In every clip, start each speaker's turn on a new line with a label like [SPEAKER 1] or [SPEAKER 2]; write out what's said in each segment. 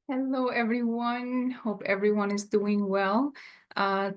[SPEAKER 1] Hello, everyone. Hope everyone is doing well.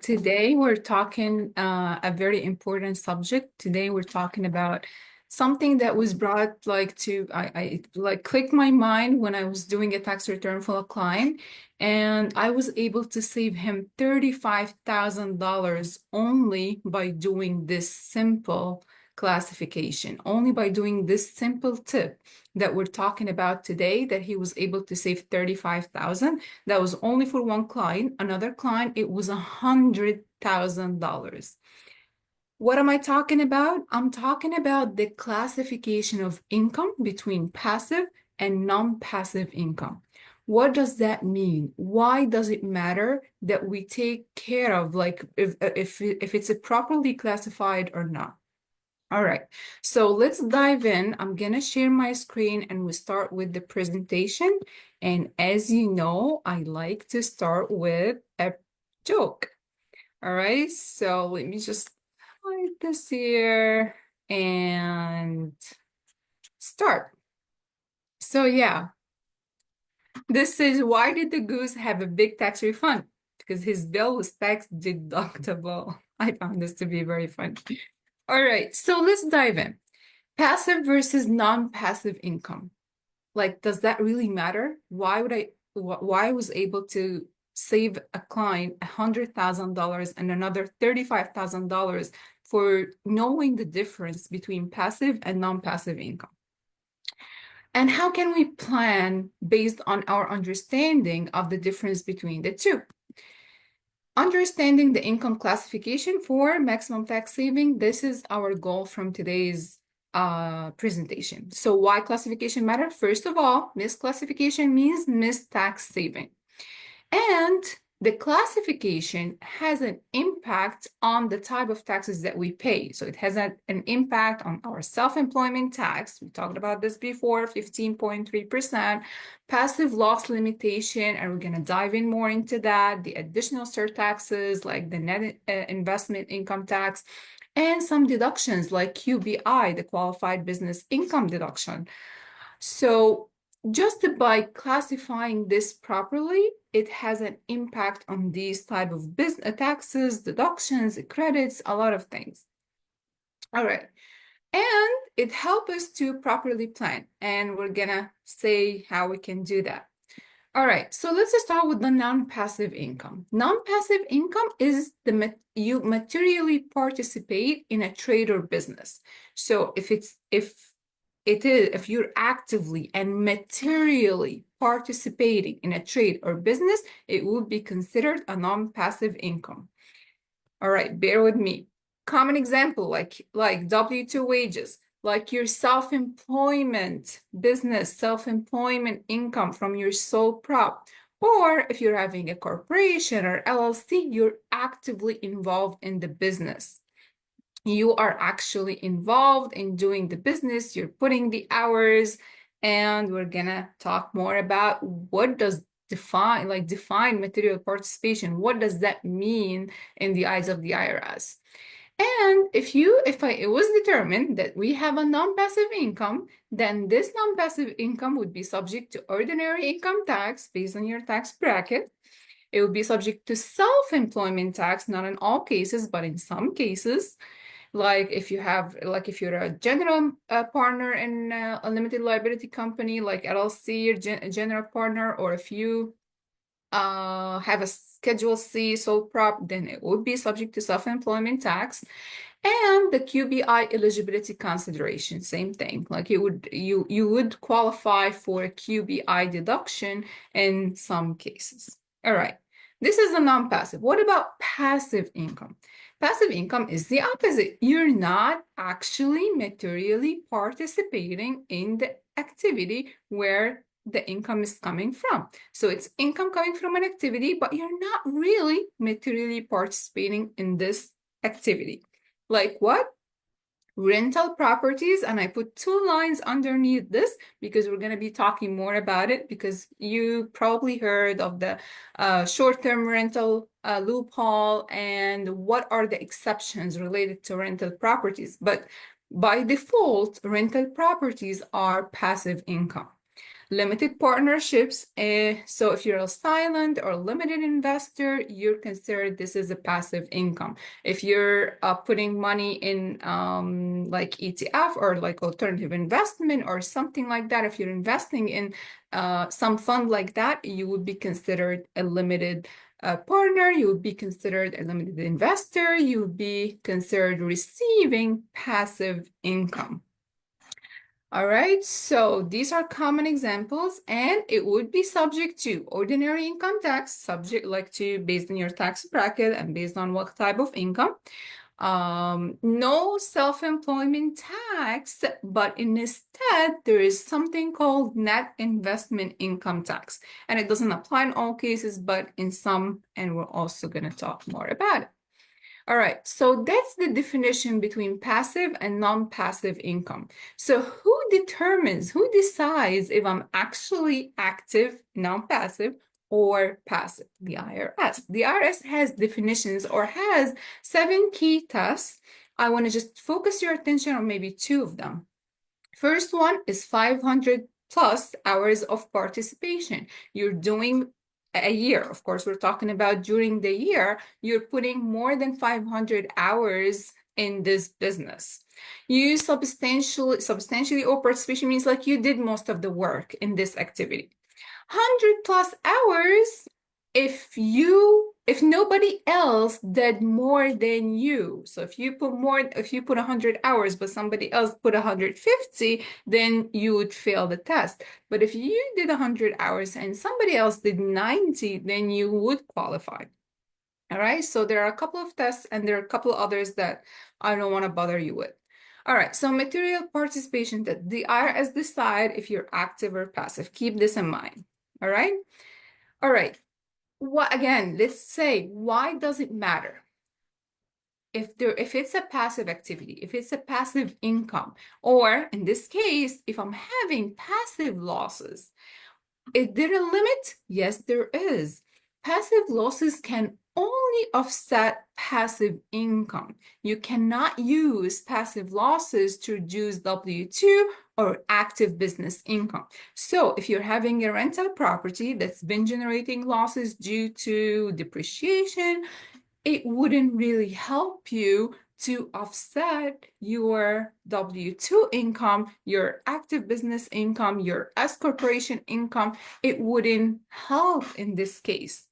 [SPEAKER 1] Today we're talking a very important subject. Today we're talking about something that was brought I like clicked my mind when I was doing a tax return for a client, and I was able to save him $35,000 only by doing this simple classification, only by doing this simple tip that we're talking about today, that he was able to save 35,000. That was only for one client. Another client, it was $100,000. What am I talking about? I'm talking about the classification of income between passive and non-passive income. What does that mean? Why does it matter that we take care of, like, if it's properly classified or not? All right, so let's dive in. I'm gonna share my screen and we start with the presentation. And as you know, I like to start with a joke. All right, so let me just hide this here and start. So yeah, this is, why did the goose have a big tax refund? Because his bill was tax deductible. I found this to be very funny. All right, so let's dive in. Passive versus non-passive income. Like, does that really matter? Why I was able to save a client $100,000 and another $35,000 for knowing the difference between passive and non-passive income? And how can we plan based on our understanding of the difference between the two? Understanding the income classification for maximum tax saving, this is our goal from today's presentation. So why classification matter? First of all, misclassification means missed tax saving. And the classification has an impact on the type of taxes that we pay. So it has an impact on our self-employment tax. We talked about this before, 15.3%, passive loss limitation, and we're going to dive in more into that, the additional surtaxes like the net investment income tax, and some deductions like QBI, the qualified business income deduction. So just by classifying this properly, it has an impact on these type of business taxes, deductions, credits, a lot of things. All right. And it helps us to properly plan. And we're gonna say how we can do that. All right, so let's start with the non-passive income. Non-passive income is you materially participate in a trade or business. So if you're actively and materially participating in a trade or business, it would be considered a non-passive income. All right, bear with me. Common example, like W-2 wages, like your self-employment business, self-employment income from your sole prop, or if you're having a corporation or LLC, you're actively involved in the business. You are actually involved in doing the business, you're putting the hours, and we're gonna talk more about what does define material participation. What does that mean in the eyes of the IRS? And it was determined that we have a non-passive income, then this non-passive income would be subject to ordinary income tax based on your tax bracket. It would be subject to self-employment tax, not in all cases, but in some cases. If you're a general partner in a limited liability company like LLC or general partner, or if you have a Schedule C sole prop, then it would be subject to self-employment tax. And the QBI eligibility consideration, same thing. Like you would qualify for a QBI deduction in some cases. All right. This is a non-passive. What about passive income? Passive income is the opposite. You're not actually materially participating in the activity where the income is coming from. So it's income coming from an activity, but you're not really materially participating in this activity. Like what? Rental properties, and I put two lines underneath this because we're going to be talking more about it, because you probably heard of the short-term rental loophole and what are the exceptions related to rental properties. But by default, rental properties are passive income. Limited partnerships, so if you're a silent or limited investor, you're considered this is a passive income. If you're putting money in like ETF or like alternative investment or something like that, if you're investing in some fund like that, you would be considered a limited partner, you would be considered a limited investor, you would be considered receiving passive income. All right, so these are common examples, and it would be subject to ordinary income tax, subject like to based on your tax bracket and based on what type of income. No self-employment tax, but instead there is something called net investment income tax, and it doesn't apply in all cases, but in some, and we're also going to talk more about it. All right, so that's the definition between passive and non-passive income. So who determines, who decides if I'm actually active, non-passive, or passive? The IRS. The IRS has definitions or has 7 key tests. I want to just focus your attention on maybe 2 of them. First one is 500 plus hours of participation. You're doing a year. Of course, we're talking about during the year, you're putting more than 500 hours in this business. You substantially or participation means like you did most of the work in this activity. 100 plus hours if nobody else did more than you. So if you put 100 hours, but somebody else put 150, then you would fail the test. But if you did 100 hours and somebody else did 90, then you would qualify. All right, so there are a couple of tests and there are a couple others that I don't want to bother you with. All right, so material participation that the IRS decide if you're active or passive. Keep this in mind. All right. All right. What again, let's say, why does it matter? If it's a passive activity, if it's a passive income, or in this case, if I'm having passive losses, is there a limit? Yes, there is. Passive losses can only offset passive income. You cannot use passive losses to reduce W-2 or active business income. So if you're having a rental property that's been generating losses due to depreciation, it wouldn't really help you to offset your W-2 income, your active business income, your S corporation income. It wouldn't help in this case.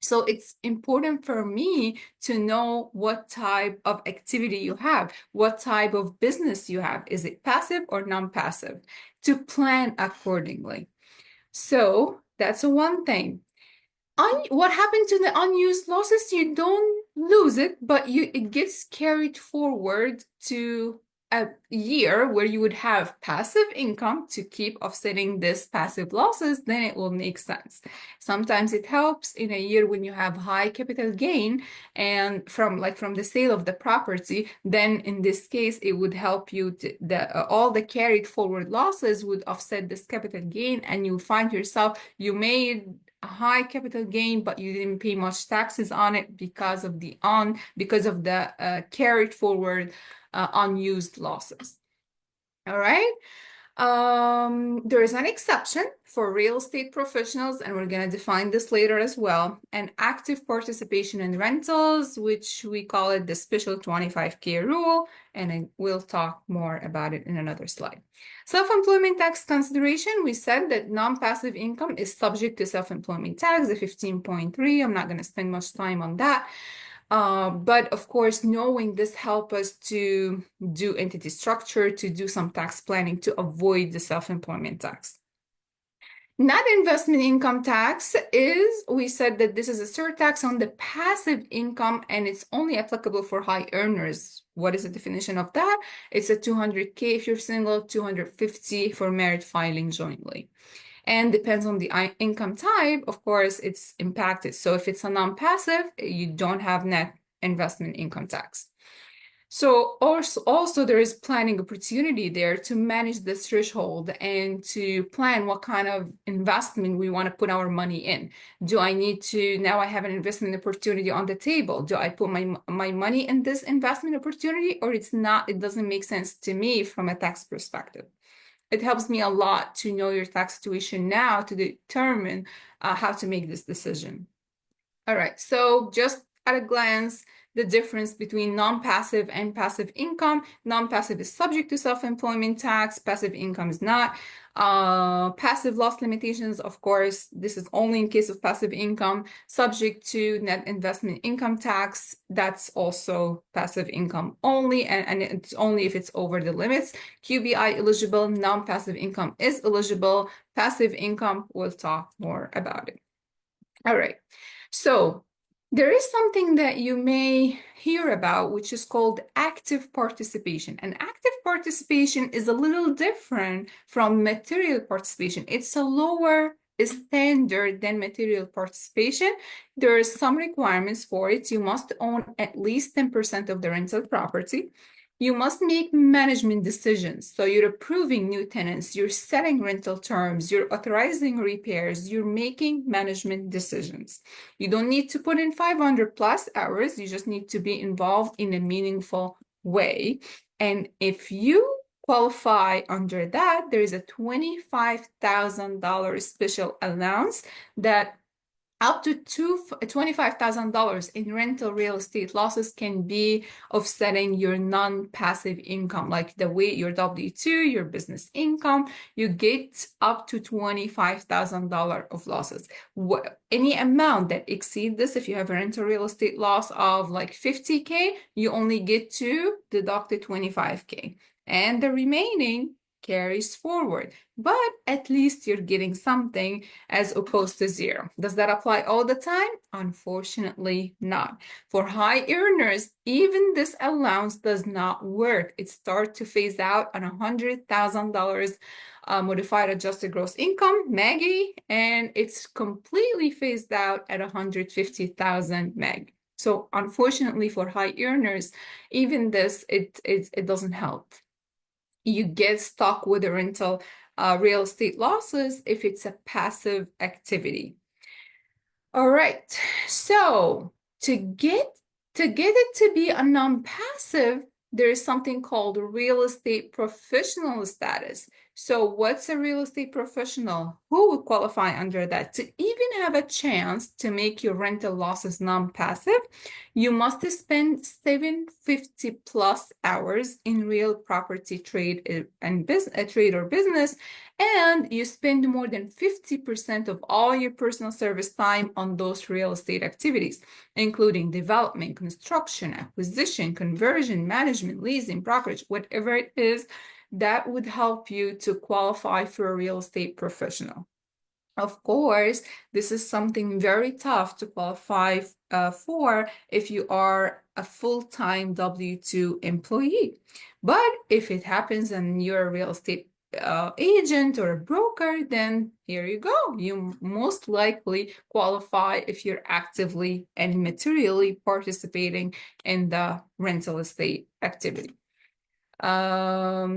[SPEAKER 1] So it's important for me to know what type of activity you have, what type of business you have. Is it passive or non-passive? To plan accordingly. So that's one thing. What happened to the unused losses? You don't lose it, but it gets carried forward to a year where you would have passive income to keep offsetting this passive losses, then it will make sense. Sometimes it helps in a year when you have high capital gain and from the sale of the property, then in this case, it would help you all the carried forward losses would offset this capital gain, and you find yourself, you made a high capital gain, but you didn't pay much taxes on it because of the carried forward unused losses. All right. There is an exception for real estate professionals, and we're going to define this later as well. And active participation in rentals, which we call it the special 25K rule, and we'll talk more about it in another slide. Self-employment tax consideration, we said that non-passive income is subject to self-employment tax, the 15.3. I'm not going to spend much time on that. But of course, knowing this helps us to do entity structure, to do some tax planning to avoid the self-employment tax. Net investment income tax is, we said that this is a surtax on the passive income and it's only applicable for high earners. What is the definition of that? It's a 200K if you're single, 250 for married filing jointly. And depends on the income type, of course, it's impacted. So if it's a non-passive, you don't have net investment income tax. So also there is planning opportunity there to manage the threshold and to plan what kind of investment we want to put our money in. Do I need to, now I have an investment opportunity on the table. Do I put my money in this investment opportunity, or it's not, it doesn't make sense to me from a tax perspective? It helps me a lot to know your tax situation now to determine how to make this decision. All right, so just at a glance, the difference between non-passive and passive income. Non-passive is subject to self-employment tax, passive income is not. Passive loss limitations, of course, this is only in case of passive income, subject to net investment income tax. That's also passive income only, and it's only if it's over the limits. QBI eligible, non-passive income is eligible. Passive income, we'll talk more about it. All right. So there is something that you may hear about, which is called active participation. And active participation is a little different from material participation. It's a lower standard than material participation. There are some requirements for it. You must own at least 10% of the rental property. You must make management decisions. So you're approving new tenants, you're setting rental terms, you're authorizing repairs, you're making management decisions. You don't need to put in 500 plus hours. You just need to be involved in a meaningful way. And if you qualify under that, there is a $25,000 special allowance that up to $25,000 in rental real estate losses can be offsetting your non-passive income, like the way your W-2, your business income, you get up to $25,000 of losses. Any amount that exceeds this, if you have a rental real estate loss of like 50K, you only get to deduct the 25K. And the remaining carries forward, but at least you're getting something as opposed to zero. Does that apply all the time? Unfortunately not. For high earners, even this allowance does not work. It starts to phase out on $100,000 modified adjusted gross income, MAGI, and it's completely phased out at 150,000 MAG. So unfortunately for high earners, even this, it doesn't help. You get stuck with the rental real estate losses if it's a passive activity. All right, so to get it to be a non-passive, there is something called real estate professional status. So what's a real estate professional? Who would qualify under that? To even have a chance to make your rental losses non-passive, you must spend 750 plus hours in real property trade and business, trade or business, and you spend more than 50% of all your personal service time on those real estate activities, including development, construction, acquisition, conversion, management, leasing, brokerage, whatever it is, that would help you to qualify for a real estate professional. Of course, this is something very tough to qualify for if you are a full-time W-2 employee. But if it happens and you're a real estate agent or a broker, then here you go. You most likely qualify if you're actively and materially participating in the rental estate activity. All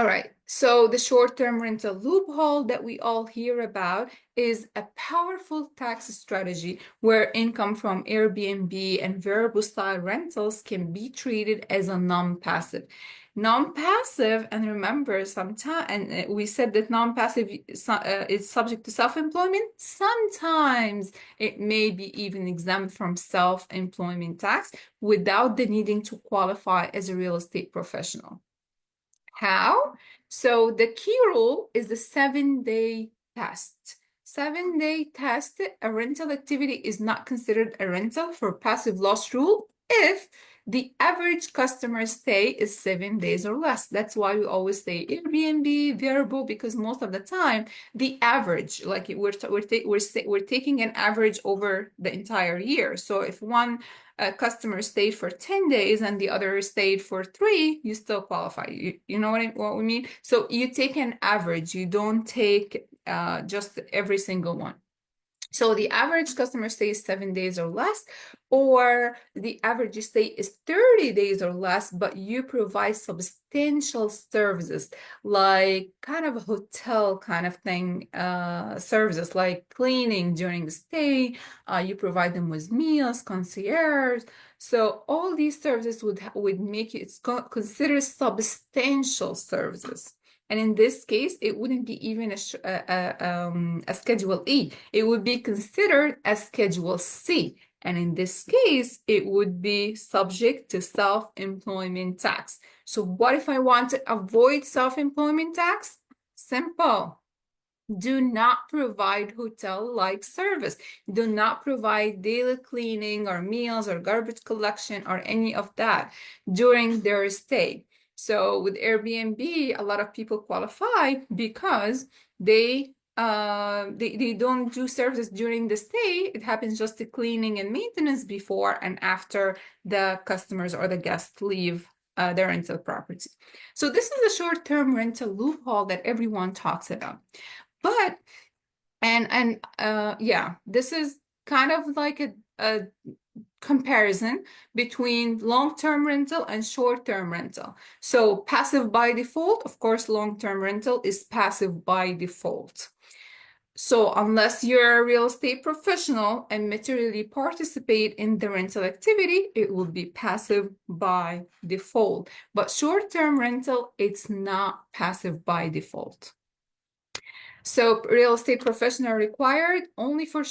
[SPEAKER 1] right, so the short-term rental loophole that we all hear about is a powerful tax strategy where income from Airbnb and variable style rentals can be treated as a non-passive. Non-passive, and remember, sometimes, and we said that non-passive is subject to self-employment. Sometimes it may be even exempt from self-employment tax without the needing to qualify as a real estate professional. How? So the key rule is the 7-day test. 7-day test, a rental activity is not considered a rental for passive loss rule if the average customer stay is 7 days or less. That's why we always say Airbnb, variable, because most of the time the average, like we're taking an average over the entire year. So if one customer stayed for 10 days and the other stayed for 3, you still qualify. You know what we mean? So you take an average. You don't take just every single one. So the average customer stay is 7 days or less, or the average stay is 30 days or less, but you provide substantial services like kind of a hotel kind of thing, services like cleaning during the stay, you provide them with meals, concierge. So all these services would make you, it's considered substantial services. And in this case, it wouldn't be even a Schedule E. It would be considered a Schedule C. And in this case, it would be subject to self-employment tax. So what if I want to avoid self-employment tax? Simple. Do not provide hotel-like service. Do not provide daily cleaning or meals or garbage collection or any of that during their stay. So with Airbnb, a lot of people qualify because they don't do services during the stay. It happens just the cleaning and maintenance before and after the customers or the guests leave their rental property. So this is a short-term rental loophole that everyone talks about. But yeah, this is kind of like a comparison between long-term rental and short-term rental. So passive by default, of course, long-term rental is passive by default. So unless you're a real estate professional and materially participate in the rental activity, it will be passive by default. But short-term rental, it's not passive by default. So real estate professional required only for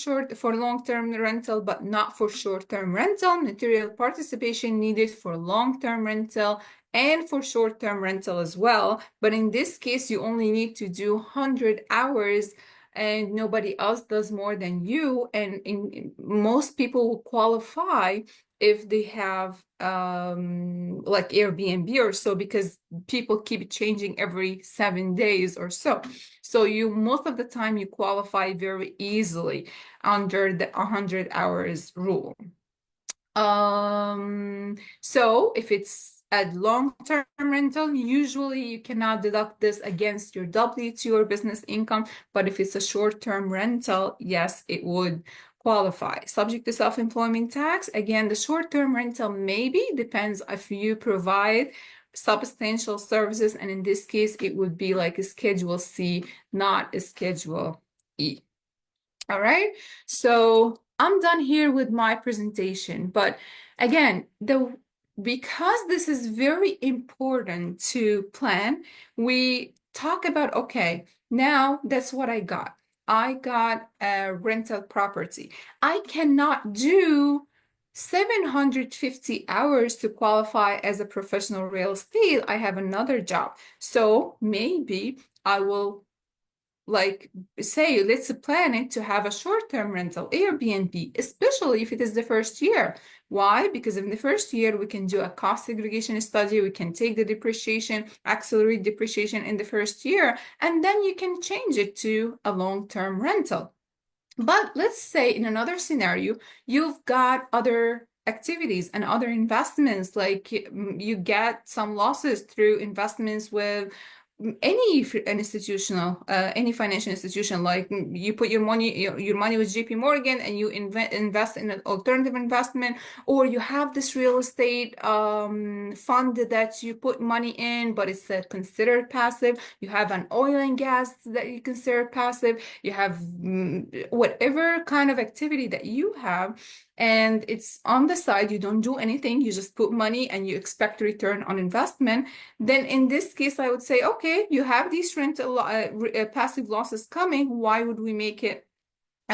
[SPEAKER 1] long-term rental, but not for short-term rental. Material participation needed for long-term rental and for short-term rental as well. But in this case, you only need to do 100 hours and nobody else does more than you. And most people will qualify if they have like Airbnb or so, because people keep changing every 7 days or so. So most of the time you qualify very easily under the 100 hours rule. So if it's a long-term rental, usually you cannot deduct this against your W-2 or business income, but if it's a short-term rental, yes, it would qualify. Subject to self-employment tax, again, the short-term rental maybe depends if you provide substantial services, and in this case, it would be like a Schedule C, not a Schedule E. All right, so I'm done here with my presentation, but again, because this is very important to plan, we talk about, okay, now that's what I got. I got a rental property. I cannot do 750 hours to qualify as a professional real estate. I have another job. So maybe I will like say, let's plan it to have a short-term rental, Airbnb, especially if it is the first year. Why? Because in the first year, we can do a cost segregation study. We can take the depreciation, accelerate depreciation in the first year, and then you can change it to a long-term rental. But let's say in another scenario, you've got other activities and other investments, like you get some losses through investments with any any financial institution, like you put your money with JP Morgan and you invest in an alternative investment, or you have this real estate fund that you put money in, but it's considered passive. You have an oil and gas that you consider passive. You have whatever kind of activity that you have, and it's on the side, you don't do anything, you just put money and you expect return on investment. Then in this case, I would say, okay, you have these passive losses coming. Why would we make it,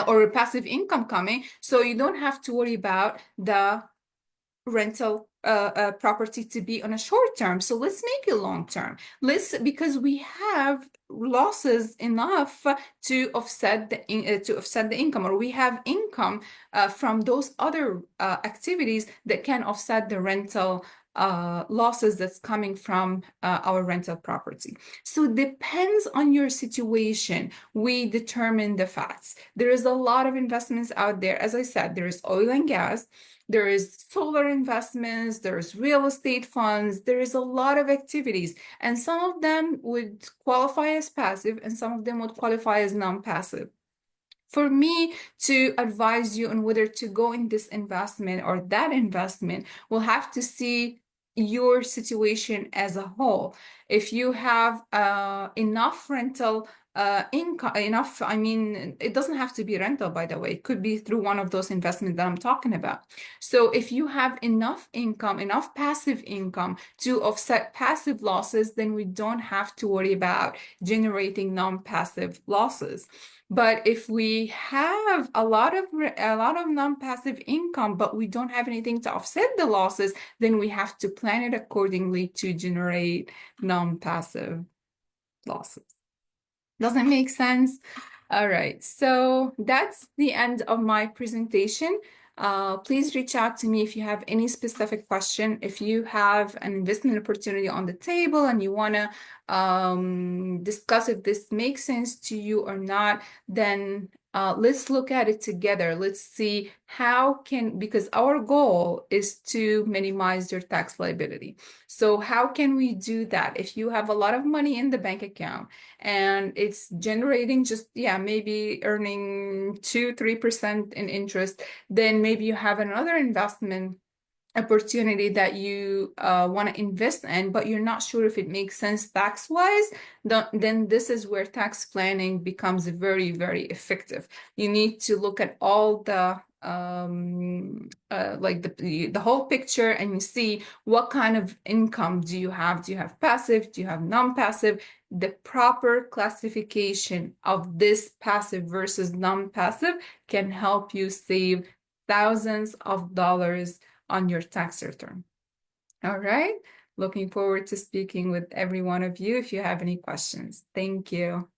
[SPEAKER 1] or passive income coming? So you don't have to worry about the rental property to be on a short term. So let's make it long term. Because we have losses enough to offset the income, or we have income from those other activities that can offset the rental losses that's coming from our rental property. So it depends on your situation. We determine the facts. There is a lot of investments out there. As I said, there is oil and gas, there is solar investments, there's real estate funds, there is a lot of activities, and some of them would qualify as passive and some of them would qualify as non-passive. For me to advise you on whether to go in this investment or that investment, we'll have to see your situation as a whole. If you have enough rental income enough. I mean, it doesn't have to be rental, by the way. It could be through one of those investments that I'm talking about. So if you have enough income, enough passive income to offset passive losses, then we don't have to worry about generating non-passive losses. But if we have a lot of non-passive income, but we don't have anything to offset the losses, then we have to plan it accordingly to generate non-passive losses. Does it make sense? All right, so that's the end of my presentation. Please reach out to me if you have any specific question. If you have an investment opportunity on the table and you want to discuss if this makes sense to you or not, then let's look at it together. Let's see because our goal is to minimize your tax liability. So how can we do that? If you have a lot of money in the bank account and it's generating just, yeah, maybe earning 2-3% in interest, then maybe you have another investment opportunity that you want to invest in, but you're not sure if it makes sense tax-wise, then this is where tax planning becomes very, very effective. You need to look at all the like the whole picture, and you see what kind of income do you have? Do you have passive? Do you have non-passive? The proper classification of this passive versus non-passive can help you save thousands of dollars on your tax return. All right. Looking forward to speaking with every one of you if you have any questions. Thank you.